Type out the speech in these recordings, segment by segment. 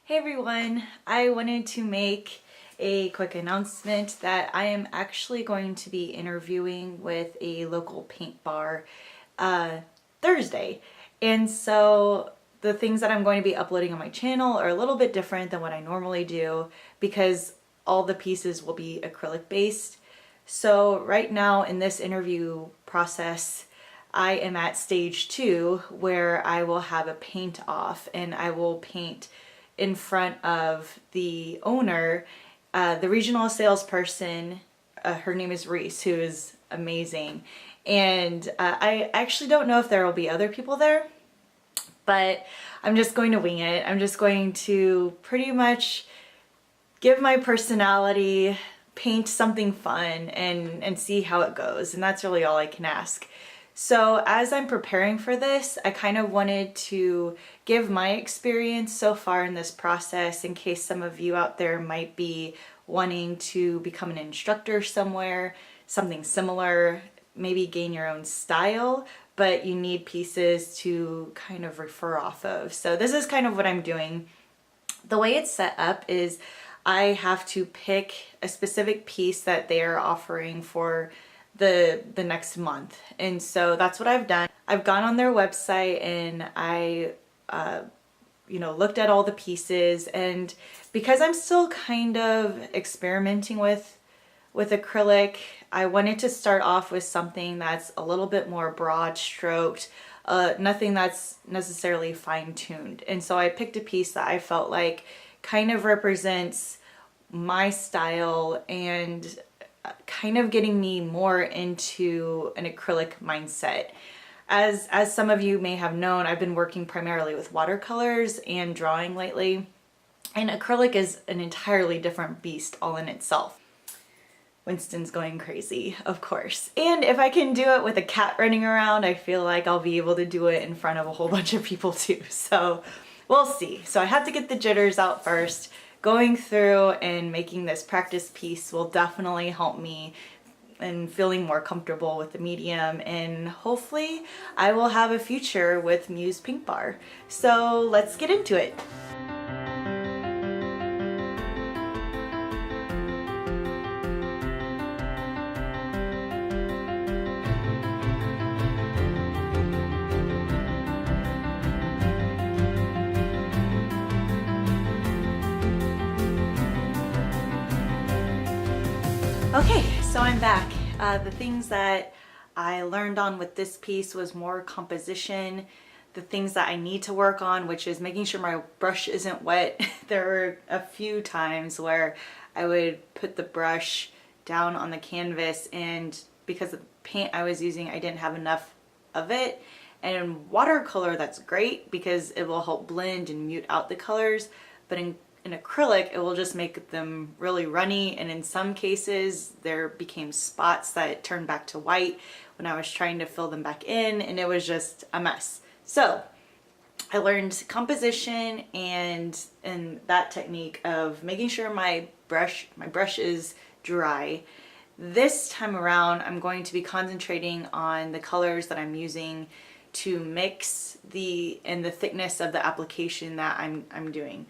Hey everyone, I wanted to make a quick announcement that I am actually going to be interviewing with a local paint bar Thursday. And so the things that I'm going to be uploading on my channel are a little bit different than what I normally do because all the pieces will be acrylic based. So right now in this interview process, I am at stage 2 where I will have a paint off and I will paint in front of the owner, the regional salesperson. Her name is Reese, who is amazing. And I actually don't know if there will be other people there, but I'm just going to wing it. I'm just going to pretty much give my personality, paint something fun, and see how it goes. And that's really all I can ask. So as I'm preparing for this, I kind of wanted to give my experience so far in this process in case some of you out there might be wanting to become an instructor somewhere, something similar, maybe gain your own style, but you need pieces to kind of refer off of. So this is kind of what I'm doing. The way it's set up is I have to pick a specific piece that they are offering for the next month, and so that's what I've done. I've gone on their website and I looked at all the pieces, and because I'm still kind of experimenting with acrylic, I wanted to start off with something that's a little bit more broad stroked, nothing that's necessarily fine-tuned. And so I picked a piece that I felt like kind of represents my style and kind of getting me more into an acrylic mindset. As some of you may have known, I've been working primarily with watercolors and drawing lately, and acrylic is an entirely different beast all in itself. Winston's going crazy, of course. And if I can do it with a cat running around, I feel like I'll be able to do it in front of a whole bunch of people too. So we'll see. So I have to get the jitters out first. Going through and making this practice piece will definitely help me in feeling more comfortable with the medium, and hopefully I will have a future with MUSE Paintbar. So let's get into it. Okay, so I'm back. The things that I learned on with this piece was more composition, the things that I need to work on, which is making sure my brush isn't wet. There were a few times where I would put the brush down on the canvas, and because of the paint I was using, I didn't have enough of it. And in watercolor, that's great because it will help blend and mute out the colors, but in acrylic, it will just make them really runny, and in some cases there became spots that turned back to white when I was trying to fill them back in, and it was just a mess. So I learned composition and that technique of making sure my brush is dry. This time around, I'm going to be concentrating on the colors that I'm using to mix the thickness of the application that I'm doing.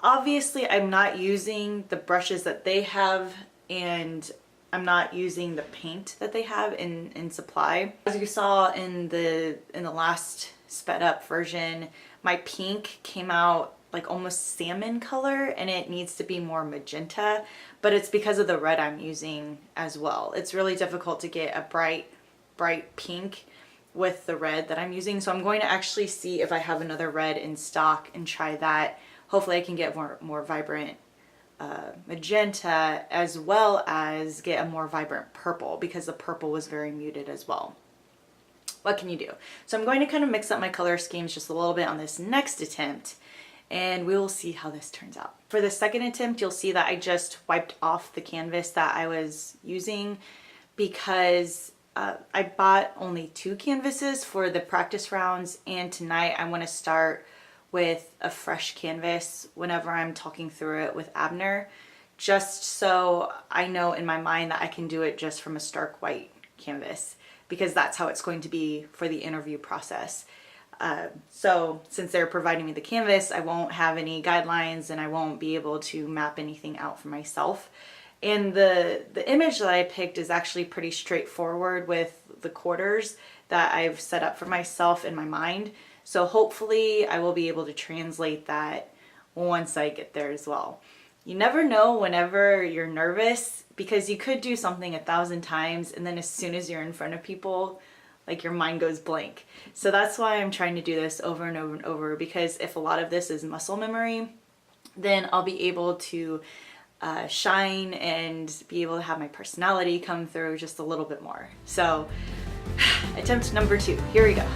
Obviously, I'm not using the brushes that they have, and I'm not using the paint that they have in supply. As you saw in the last sped up version, my pink came out like almost salmon color, and it needs to be more magenta, but it's because of the red I'm using as well. It's really difficult to get a bright pink with the red that I'm using, so I'm going to actually see if I have another red in stock and try that. Hopefully I can get more vibrant magenta, as well as get a more vibrant purple, because the purple was very muted as well. What can you do? So I'm going to kind of mix up my color schemes just a little bit on this next attempt, and we will see how this turns out. For the second attempt, you'll see that I just wiped off the canvas that I was using because I bought only 2 canvases for the practice rounds, and tonight I want to start with a fresh canvas whenever I'm talking through it with Abner, just so I know in my mind that I can do it just from a stark white canvas, because that's how it's going to be for the interview process. So since they're providing me the canvas, I won't have any guidelines and I won't be able to map anything out for myself. And the image that I picked is actually pretty straightforward with the quarters that I've set up for myself in my mind. So hopefully I will be able to translate that once I get there as well. You never know whenever you're nervous, because you could do something 1,000 times and then as soon as you're in front of people, like your mind goes blank. So that's why I'm trying to do this over and over and over, because if a lot of this is muscle memory, then I'll be able to shine and be able to have my personality come through just a little bit more. So attempt number 2, here we go.